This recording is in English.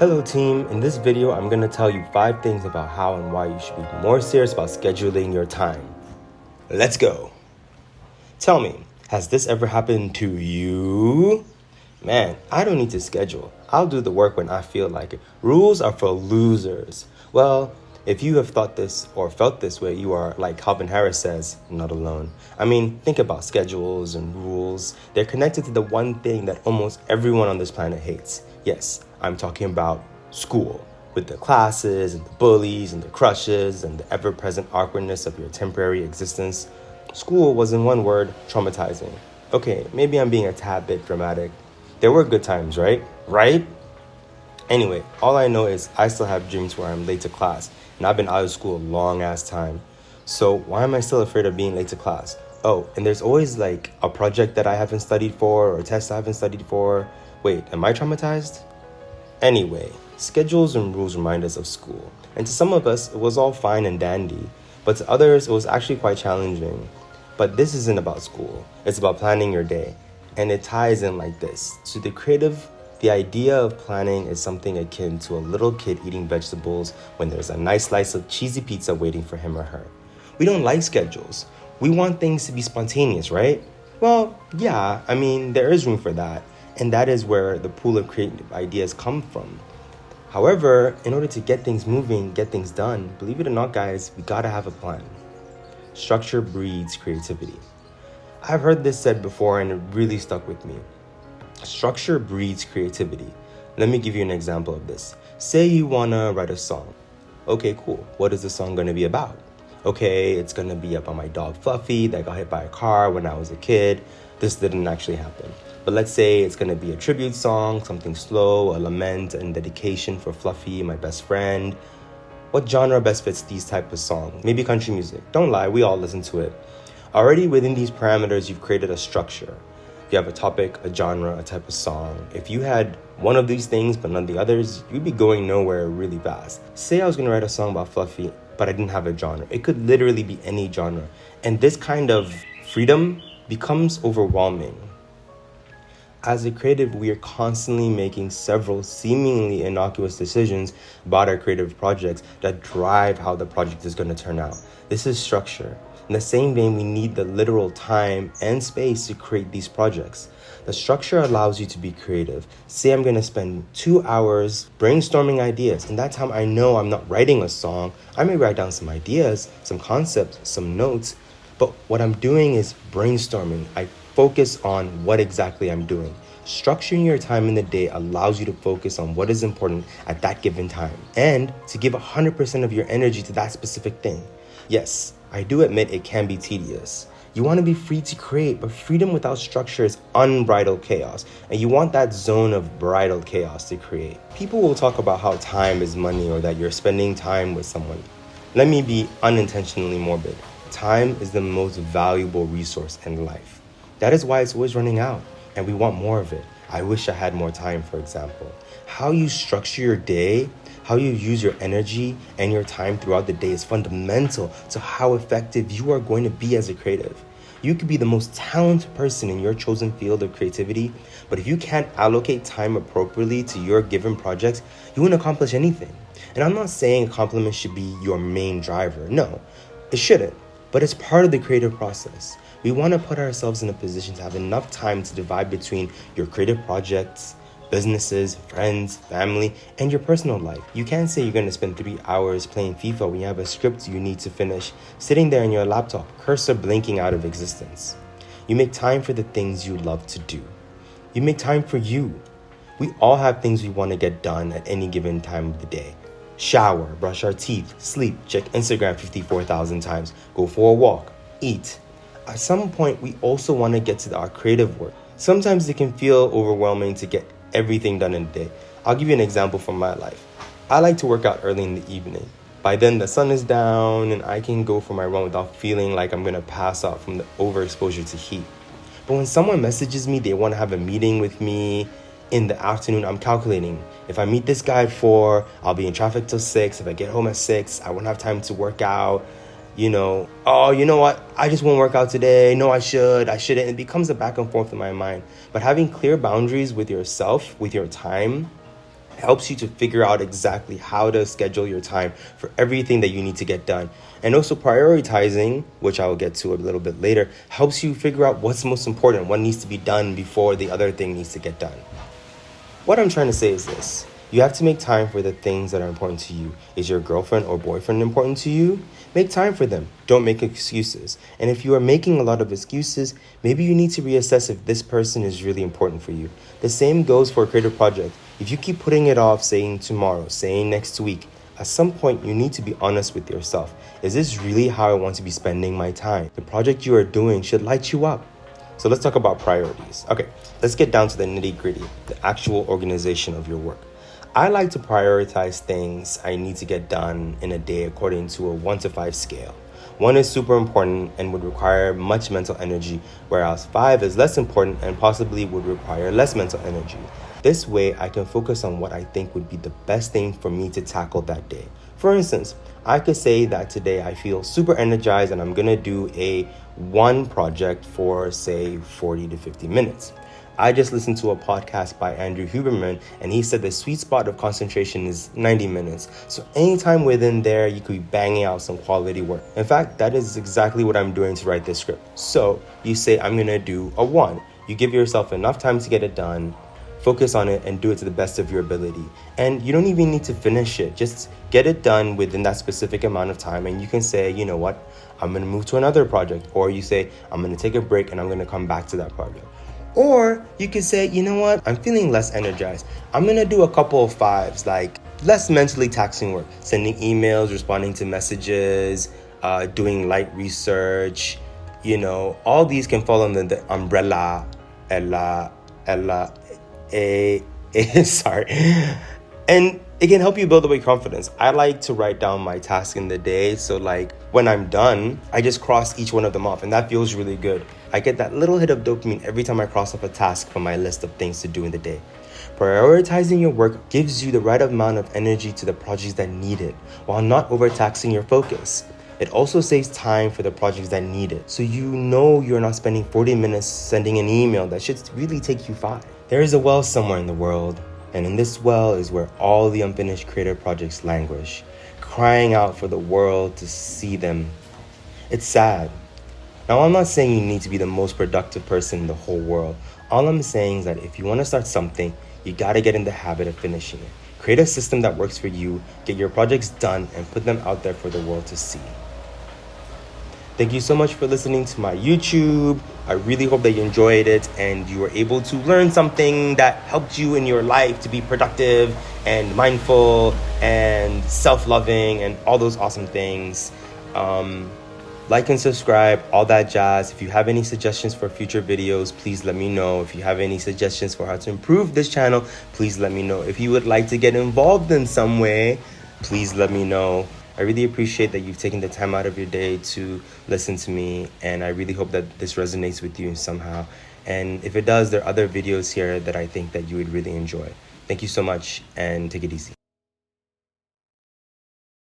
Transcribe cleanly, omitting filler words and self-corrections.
Hello team, in this video I'm going to tell you 5 things about how and why you should be more serious about scheduling your time. Let's go! Tell me, has this ever happened to you? Man, I don't need to schedule. I'll do the work when I feel like it. Rules are for losers. Well, if you have thought this or felt this way, you are, like Calvin Harris says, not alone. I mean, think about schedules and rules. They're connected to the one thing that almost everyone on this planet hates. Yes, I'm talking about school, with the classes and the bullies and the crushes and the ever-present awkwardness of your temporary existence. School was, in one word, traumatizing. Okay, maybe I'm being a tad bit dramatic. There were good times, right? Right? Anyway, all I know is I still have dreams where I'm late to class, and I've been out of school a long-ass time. So why am I still afraid of being late to class? Oh, and there's always like a project that I haven't studied for or a test I haven't studied for. Wait, am I traumatized? Anyway, schedules and rules remind us of school. And to some of us, it was all fine and dandy. But to others, it was actually quite challenging. But this isn't about school. It's about planning your day. And it ties in like this. To the creative, the idea of planning is something akin to a little kid eating vegetables when there's a nice slice of cheesy pizza waiting for him or her. We don't like schedules. We want things to be spontaneous, right? Well, yeah, I mean, there is room for that. And that is where the pool of creative ideas come from. However, in order to get things moving, get things done, believe it or not, guys, we gotta have a plan. Structure breeds creativity. I've heard this said before and it really stuck with me. Structure breeds creativity. Let me give you an example of this. Say you wanna write a song. Okay, cool. What is the song gonna be about? Okay, it's gonna be about my dog Fluffy that got hit by a car when I was a kid. This didn't actually happen. But let's say it's gonna be a tribute song, something slow, a lament and dedication for Fluffy, my best friend. What genre best fits these type of songs? Maybe country music. Don't lie, we all listen to it. Already within these parameters, you've created a structure. You have a topic, a genre, a type of song. If you had one of these things but none of the others, you'd be going nowhere really fast. Say I was gonna write a song about Fluffy, but I didn't have a genre. It could literally be any genre. And this kind of freedom becomes overwhelming. As a creative, we are constantly making several seemingly innocuous decisions about our creative projects that drive how the project is going to turn out. This is structure. In the same vein, we need the literal time and space to create these projects. The structure allows you to be creative. Say I'm going to spend 2 hours brainstorming ideas. In that time, I know I'm not writing a song. I may write down some ideas, some concepts, some notes, but what I'm doing is brainstorming. I focus on what exactly I'm doing. Structuring your time in the day allows you to focus on what is important at that given time and to give 100% of your energy to that specific thing. Yes, I do admit it can be tedious. You want to be free to create, but freedom without structure is unbridled chaos, and you want that zone of bridled chaos to create. People will talk about how time is money or that you're spending time with someone. Let me be unintentionally morbid. Time is the most valuable resource in life. That is why it's always running out, and we want more of it. I wish I had more time, for example. How you structure your day, how you use your energy and your time throughout the day is fundamental to how effective you are going to be as a creative. You could be the most talented person in your chosen field of creativity, but if you can't allocate time appropriately to your given projects, you won't accomplish anything. And I'm not saying accomplishment should be your main driver. No, it shouldn't, but it's part of the creative process. We want to put ourselves in a position to have enough time to divide between your creative projects, businesses, friends, family, and your personal life. You can't say you're going to spend 3 hours playing FIFA when you have a script you need to finish, sitting there in your laptop, cursor blinking out of existence. You make time for the things you love to do. You make time for you. We all have things we want to get done at any given time of the day. Shower, brush our teeth, sleep, check Instagram 54,000 times, go for a walk, eat. At some point, we also want to get to our creative work. Sometimes it can feel overwhelming to get everything done in a day. I'll give you an example from my life. I like to work out early in the evening. By then, the sun is down and I can go for my run without feeling like I'm going to pass out from the overexposure to heat. But when someone messages me, they want to have a meeting with me in the afternoon, I'm calculating. If I meet this guy at 4, I'll be in traffic till 6. If I get home at 6, I won't have time to work out. You know what? I just won't work out today. No, I shouldn't. It becomes a back and forth in my mind. But having clear boundaries with yourself, with your time, helps you to figure out exactly how to schedule your time for everything that you need to get done. And also prioritizing, which I will get to a little bit later, helps you figure out what's most important, what needs to be done before the other thing needs to get done. What I'm trying to say is this. You have to make time for the things that are important to you. Is your girlfriend or boyfriend important to you? Make time for them. Don't make excuses. And if you are making a lot of excuses, maybe you need to reassess if this person is really important for you. The same goes for a creative project. If you keep putting it off, saying tomorrow, saying next week, at some point you need to be honest with yourself. Is this really how I want to be spending my time? The project you are doing should light you up. So let's talk about priorities. Okay, let's get down to the nitty-gritty, the actual organization of your work. I like to prioritize things I need to get done in a day according to a 1 to 5 scale. 1 is super important and would require much mental energy, whereas 5 is less important and possibly would require less mental energy. This way, I can focus on what I think would be the best thing for me to tackle that day. For instance, I could say that today I feel super energized and I'm gonna do a one project for, say, 40 to 50 minutes. I just listened to a podcast by Andrew Huberman, and he said the sweet spot of concentration is 90 minutes. So anytime within there, you could be banging out some quality work. In fact, that is exactly what I'm doing to write this script. So you say, I'm gonna do a 1. You give yourself enough time to get it done, focus on it, and do it to the best of your ability. And you don't even need to finish it. Just get it done within that specific amount of time, and you can say, you know what, I'm gonna move to another project. Or you say, I'm gonna take a break and I'm gonna come back to that project. Or you could say, you know what, I'm feeling less energized. I'm gonna do a couple of 5s, like less mentally taxing work, sending emails, responding to messages, doing light research. You know, all these can fall under the umbrella, sorry. And it can help you build up your confidence. I like to write down my tasks in the day. So like when I'm done, I just cross each one of them off, and that feels really good. I get that little hit of dopamine every time I cross off a task from my list of things to do in the day. Prioritizing your work gives you the right amount of energy to the projects that need it, while not overtaxing your focus. It also saves time for the projects that need it, so you know you're not spending 40 minutes sending an email that should really take you 5. There is a well somewhere in the world, and in this well is where all the unfinished creative projects languish, crying out for the world to see them. It's sad. Now, I'm not saying you need to be the most productive person in the whole world. All I'm saying is that if you want to start something, you gotta get in the habit of finishing it. Create a system that works for you, get your projects done, and put them out there for the world to see. Thank you so much for listening to my YouTube. I really hope that you enjoyed it and you were able to learn something that helped you in your life to be productive and mindful and self-loving and all those awesome things. Like and subscribe, all that jazz. If you have any suggestions for future videos, please let me know. If you have any suggestions for how to improve this channel, please let me know. If you would like to get involved in some way, please let me know. I really appreciate that you've taken the time out of your day to listen to me, and I really hope that this resonates with you somehow. And if it does, there are other videos here that I think that you would really enjoy. Thank you so much, and take it easy.